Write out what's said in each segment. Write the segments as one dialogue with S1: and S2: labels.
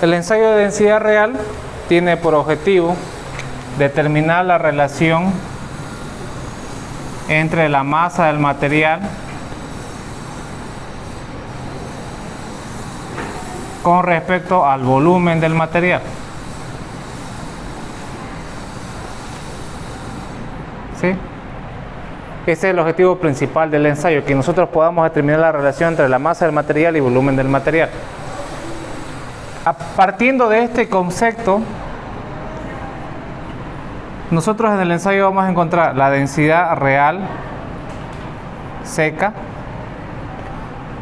S1: El ensayo de densidad real tiene por objetivo determinar la relación entre la masa del material con respecto al volumen del material. ¿Sí? Ese es el objetivo principal del ensayo, que nosotros podamos determinar la relación entre la masa del material y volumen del material. Partiendo de este concepto, nosotros en el ensayo vamos a encontrar la densidad real seca,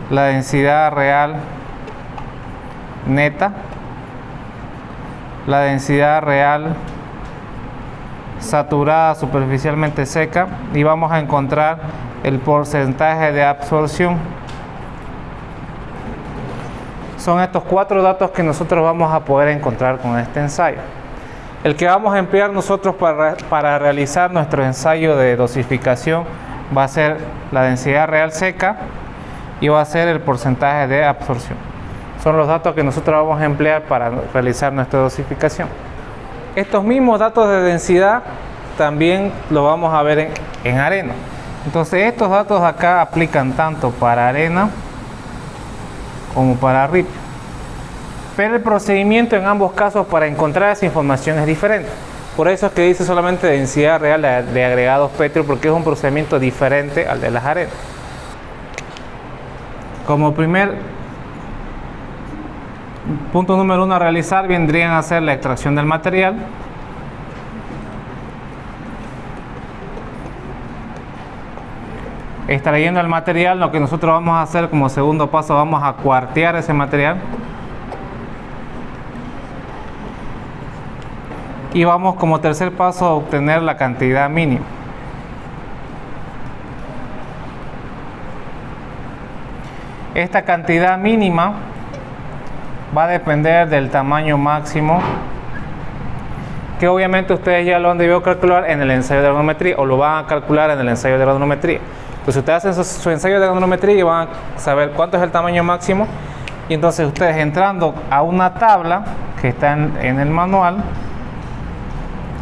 S1: la densidad real neta, la densidad real saturada superficialmente seca, y vamos a encontrar el porcentaje de absorción. Son estos 4 datos que nosotros vamos a poder encontrar con este ensayo. El que vamos a emplear nosotros para realizar nuestro ensayo de dosificación va a ser la densidad real seca y va a ser el porcentaje de absorción. Son los datos que nosotros vamos a emplear para realizar nuestra dosificación. Estos mismos datos de densidad también los vamos a ver en arena. Entonces estos datos acá aplican tanto para arena como para ripio. Pero el procedimiento en ambos casos para encontrar esa información es diferente. Por eso es que dice solamente densidad real de agregados pétreos, porque es un procedimiento diferente al de las arenas. Como primer punto número 1 a realizar vendrían a ser la extracción del material. Extrayendo el material, lo que nosotros vamos a hacer como segundo paso, vamos a cuartear ese material. Y vamos como tercer paso a obtener la cantidad mínima. Esta cantidad mínima va a depender del tamaño máximo, que obviamente ustedes ya lo han debido calcular en el ensayo de granulometría, o lo van a calcular en el ensayo de granulometría. Entonces ustedes hacen su ensayo de granulometría y van a saber cuánto es el tamaño máximo, y entonces ustedes, entrando a una tabla que está en el manual,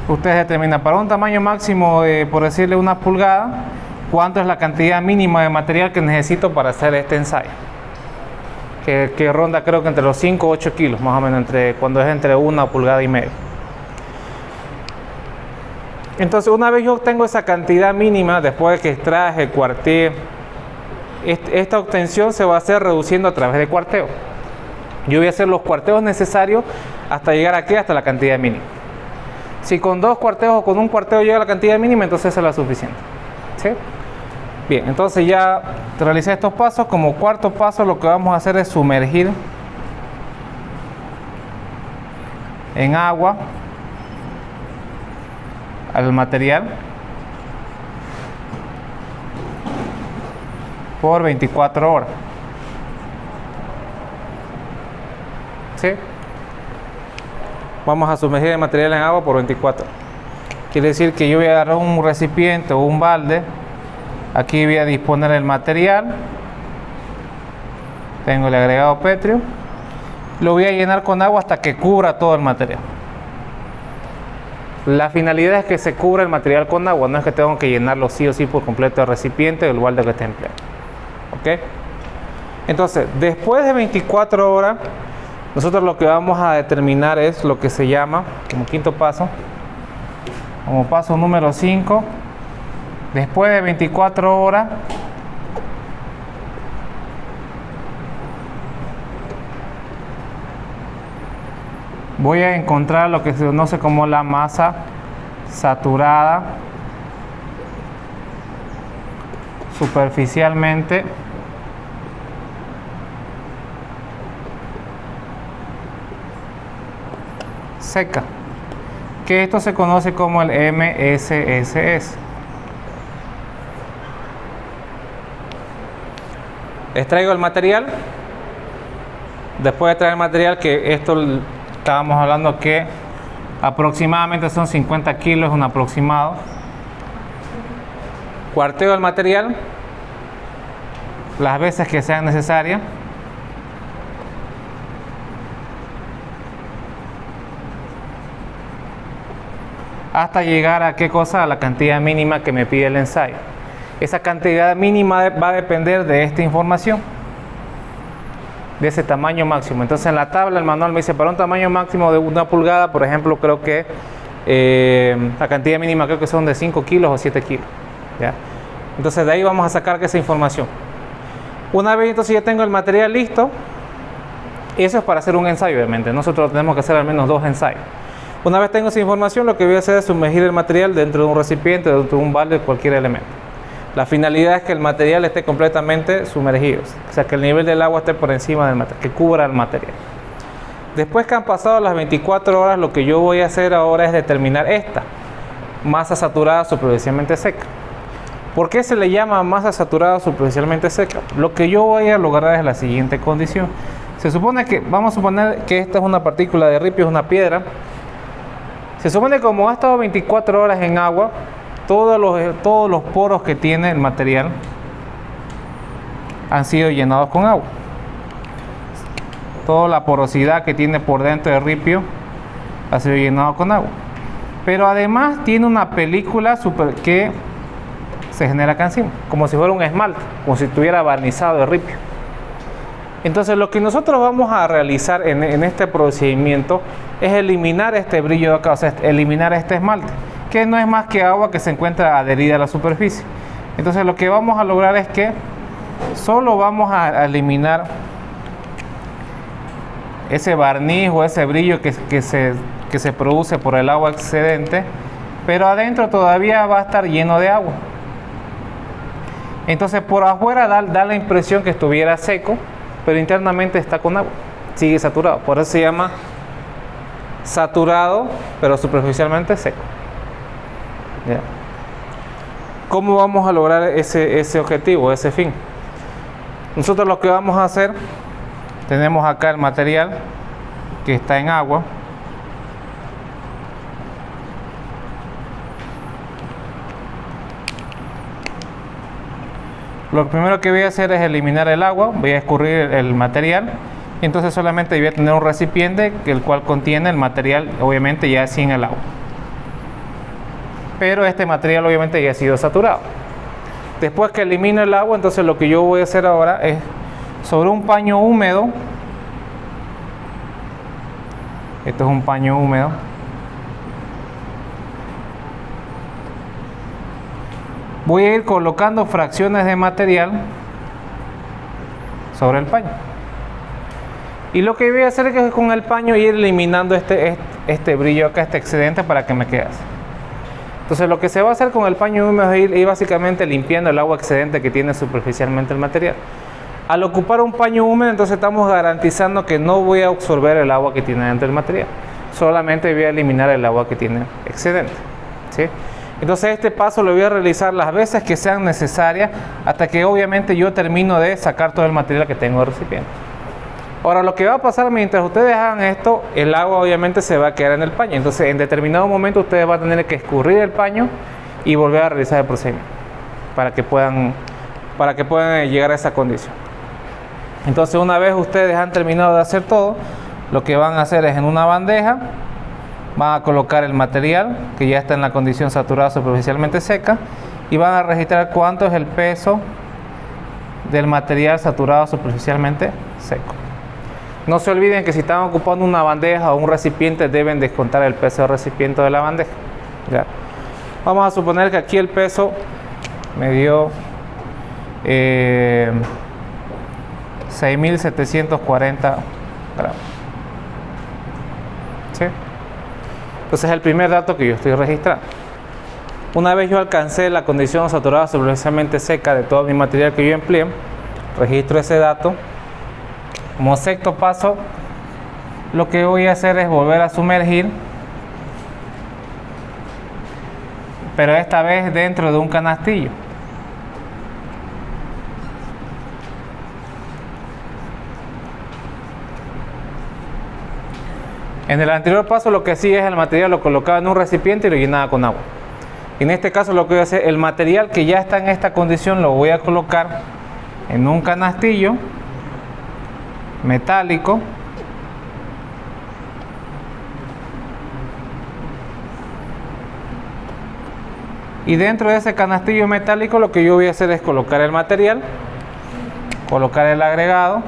S1: ustedes determinan para un tamaño máximo de, por decirle, 1 pulgada, cuánto es la cantidad mínima de material que necesito para hacer este ensayo, que ronda creo que entre los 5 o 8 kilos más o menos, cuando es entre 1 pulgada y media. Entonces, una vez yo obtengo esa cantidad mínima, después de que extraje, cuarteé, esta obtención se va a hacer reduciendo a través de cuarteo. Yo voy a hacer los cuarteos necesarios hasta llegar aquí, hasta la cantidad mínima. Si con 2 cuarteos o con un cuarteo llega a la cantidad mínima, entonces esa es la suficiente. ¿Sí? Bien, entonces ya realicé estos pasos. Como cuarto paso, lo que vamos a hacer es sumergir en agua al material por 24 horas. ¿Sí? Vamos a sumergir el material en agua por 24 horas. Quiere decir que yo voy a agarrar un recipiente o un balde. Aquí voy a disponer el material. Tengo el agregado pétreo. Lo voy a llenar con agua hasta que cubra todo el material. La finalidad es que se cubra el material con agua. No es que tengo que llenarlo sí o sí por completo el recipiente o el balde que esté empleado. ¿Ok? Entonces, después de 24 horas, nosotros lo que vamos a determinar es lo que se llama, como quinto paso, como paso número 5, después de 24 horas, voy a encontrar lo que se conoce como la masa saturada superficialmente seca, que esto se conoce como el MSSS. Extraigo el material. Después de extraer el material, que esto estábamos hablando que aproximadamente son 50 kilos, un aproximado. Cuarteo el material las veces que sean necesarias. hasta llegar a qué cosa, a la cantidad mínima que me pide el ensayo. Esa cantidad mínima va a depender de esta información, de ese tamaño máximo. Entonces en la tabla el manual me dice para un tamaño máximo de 1 pulgada, por ejemplo, creo que la cantidad mínima creo que son de 5 kilos o 7 kilos, ¿ya? Entonces de ahí vamos a sacar esa información. Una vez entonces ya tengo el material listo, eso es para hacer un ensayo, obviamente. Nosotros tenemos que hacer al menos 2 ensayos. Una vez tengo esa información, lo que voy a hacer es sumergir el material dentro de un recipiente, dentro de un balde, cualquier elemento. La finalidad es que el material esté completamente sumergido, o sea, que el nivel del agua esté por encima del material, que cubra el material. Después que han pasado las 24 horas, lo que yo voy a hacer ahora es determinar esta masa saturada superficialmente seca. ¿Por qué se le llama masa saturada superficialmente seca? Lo que yo voy a lograr es la siguiente condición. Se supone que, vamos a suponer que esta es una partícula de ripio, es una piedra. Se supone que como ha estado 24 horas en agua, todos los poros que tiene el material han sido llenados con agua. Toda la porosidad que tiene por dentro del ripio ha sido llenado con agua. Pero además tiene una película que se genera acá encima, como si fuera un esmalte, como si estuviera barnizado el ripio. Entonces lo que nosotros vamos a realizar en este procedimiento es eliminar este brillo de acá, o sea, eliminar este esmalte, que no es más que agua que se encuentra adherida a la superficie. Entonces lo que vamos a lograr es que solo vamos a eliminar ese barniz o ese brillo que se produce por el agua excedente, pero adentro todavía va a estar lleno de agua. Entonces por afuera da la impresión que estuviera seco, pero internamente está con agua, sigue saturado. Por eso se llama saturado, pero superficialmente seco. ¿Ya? ¿Cómo vamos a lograr ese objetivo, ese fin? Nosotros lo que vamos a hacer, tenemos acá el material que está en agua. Lo primero que voy a hacer es eliminar el agua, voy a escurrir el material y entonces solamente voy a tener un recipiente el cual contiene el material, obviamente ya sin el agua. Pero este material obviamente ya ha sido saturado. Después que elimino el agua, entonces lo que yo voy a hacer ahora es sobre un paño húmedo. Esto es un paño húmedo. Voy a ir colocando fracciones de material sobre el paño. Y lo que voy a hacer es que con el paño ir eliminando este brillo acá, este excedente, para que me quede así. Entonces lo que se va a hacer con el paño húmedo es ir básicamente limpiando el agua excedente que tiene superficialmente el material. Al ocupar un paño húmedo, entonces estamos garantizando que no voy a absorber el agua que tiene dentro del material. Solamente voy a eliminar el agua que tiene excedente, ¿sí? Entonces este paso lo voy a realizar las veces que sean necesarias hasta que obviamente yo termino de sacar todo el material que tengo del recipiente. Ahora lo que va a pasar mientras ustedes hagan esto, el agua obviamente se va a quedar en el paño. Entonces en determinado momento ustedes van a tener que escurrir el paño y volver a realizar el procedimiento para que puedan llegar a esa condición. Entonces una vez ustedes han terminado de hacer todo, lo que van a hacer es en una bandeja van a colocar el material que ya está en la condición saturada superficialmente seca y van a registrar cuánto es el peso del material saturado superficialmente seco. No se olviden que si están ocupando una bandeja o un recipiente deben descontar el peso del recipiente de la bandeja. Ya. Vamos a suponer que aquí el peso me dio 6.740 gramos. ¿Sí? Entonces es el primer dato que yo estoy registrando. Una vez yo alcancé la condición saturada superficialmente seca de todo mi material que yo empleé, registro ese dato. Como sexto paso, lo que voy a hacer es volver a sumergir, pero esta vez dentro de un canastillo. En el anterior paso lo que hacía es el material lo colocaba en un recipiente y lo llenaba con agua. En este caso lo que voy a hacer, el material que ya está en esta condición lo voy a colocar en un canastillo metálico Y dentro de ese canastillo metálico lo que yo voy a hacer es colocar el material, colocar el agregado,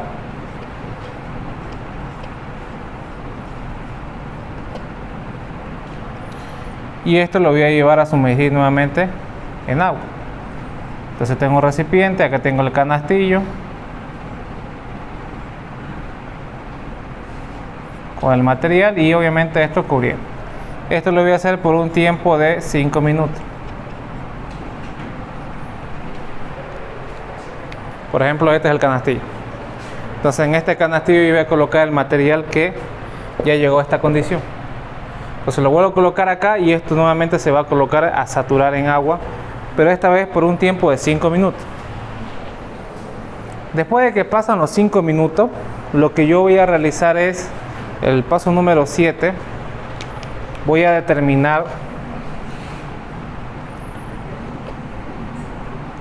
S1: y esto lo voy a llevar a sumergir nuevamente en agua. Entonces tengo un recipiente, acá tengo el canastillo con el material y obviamente esto cubriendo. Esto lo voy a hacer por un tiempo de 5 minutos. Por ejemplo, este es el canastillo. Entonces en este canastillo yo voy a colocar el material que ya llegó a esta condición. Entonces lo vuelvo a colocar acá y esto nuevamente se va a colocar a saturar en agua, pero esta vez por un tiempo de 5 minutos. Después de que pasan los 5 minutos, lo que yo voy a realizar es el paso número 7. Voy a determinar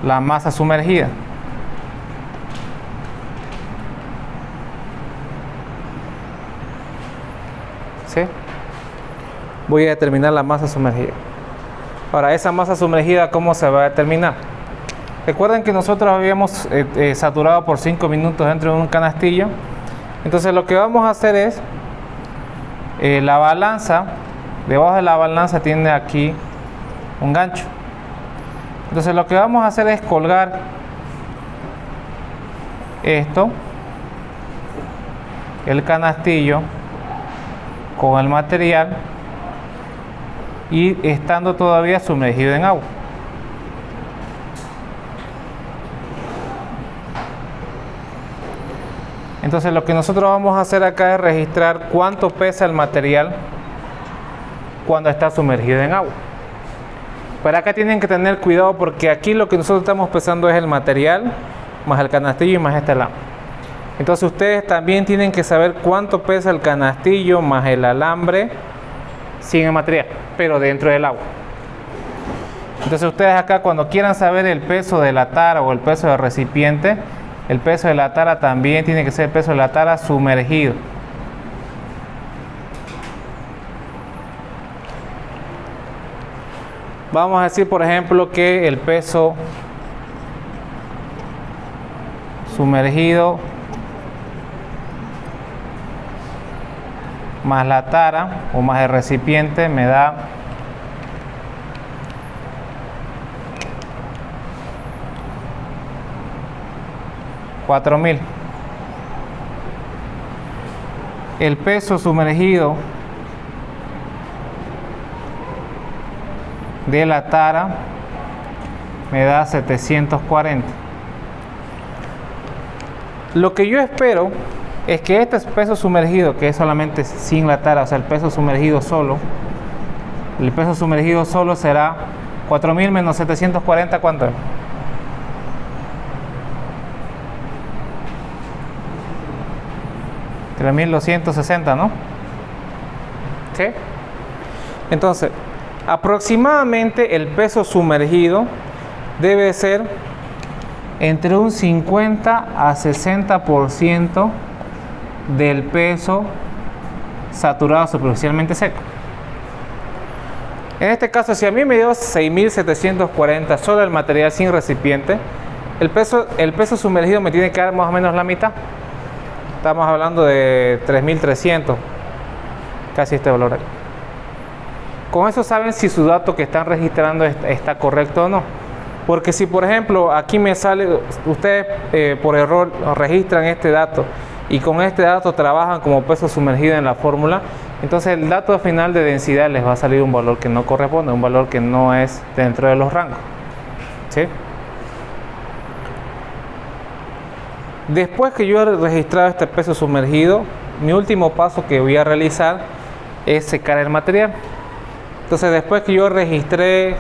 S1: la masa sumergida. ¿Sí? Voy a determinar la masa sumergida. Ahora, esa masa sumergida, ¿cómo se va a determinar? Recuerden que nosotros habíamos saturado por 5 minutos dentro de un canastillo. Entonces lo que vamos a hacer es la balanza. Debajo de la balanza tiene aquí un gancho. Entonces lo que vamos a hacer es colgar esto, el canastillo con el material y estando todavía sumergido en agua. Entonces lo que nosotros vamos a hacer acá es registrar cuánto pesa el material cuando está sumergido en agua. Pero acá tienen que tener cuidado porque aquí lo que nosotros estamos pesando es el material más el canastillo y más este alambre. Entonces ustedes también tienen que saber cuánto pesa el canastillo más el alambre sin el material, pero dentro del agua. Entonces ustedes acá cuando quieran saber el peso de la tara o el peso del recipiente, el peso de la tara también tiene que ser el peso de la tara sumergido. Vamos a decir por ejemplo que el peso sumergido más la tara o más el recipiente me da 4000. El peso sumergido de la tara me da 740. Lo que yo espero es que este peso sumergido, que es solamente sin la tara, o sea el peso sumergido solo, el peso sumergido solo será 4000 menos 740, ¿cuánto es? 3260, ¿no? ¿Sí? Entonces, aproximadamente el peso sumergido debe ser entre un 50 a 60% del peso saturado superficialmente seco. En este caso, si a mí me dio 6740 solo el material sin recipiente, el peso sumergido me tiene que dar más o menos la mitad. Estamos hablando de 3300, casi este valor aquí. Con eso saben si su dato que están registrando está correcto o no. Porque si por ejemplo aquí me sale, ustedes por error registran este dato y con este dato trabajan como peso sumergido en la fórmula, entonces el dato final de densidad les va a salir un valor que no corresponde, un valor que no es dentro de los rangos. ¿Sí? Después que yo he registrado este peso sumergido, mi último paso que voy a realizar es secar el material. Entonces después que yo registré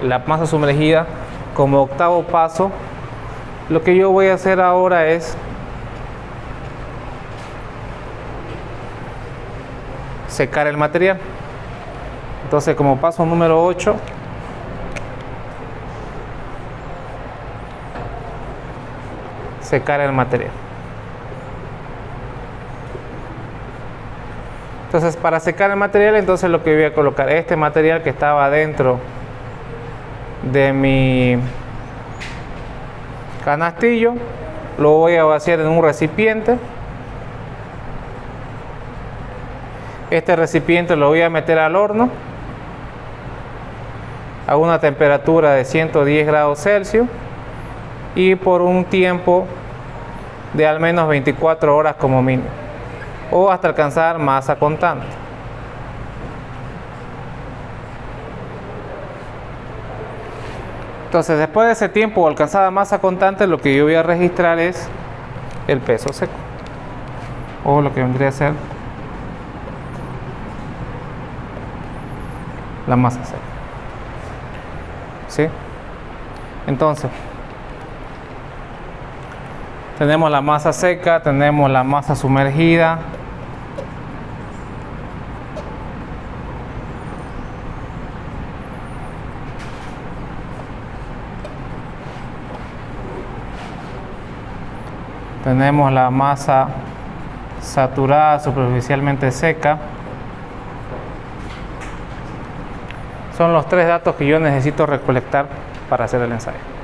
S1: la masa sumergida como octavo paso, lo que yo voy a hacer ahora es secar el material. Entonces como paso número 8, secar el material. Entonces para secar el material, entonces lo que voy a colocar, este material que estaba dentro de mi canastillo, lo voy a vaciar en un recipiente. Este recipiente lo voy a meter al horno a una temperatura de 110 grados Celsius y por un tiempo de al menos 24 horas como mínimo, o hasta alcanzar masa contante. Entonces, después de ese tiempo alcanzada masa constante, lo que yo voy a registrar es el peso seco, o lo que vendría a ser la masa seca. ¿Sí? Entonces, tenemos la masa seca, tenemos la masa sumergida, tenemos la masa saturada superficialmente seca. Son los tres datos que yo necesito recolectar para hacer el ensayo.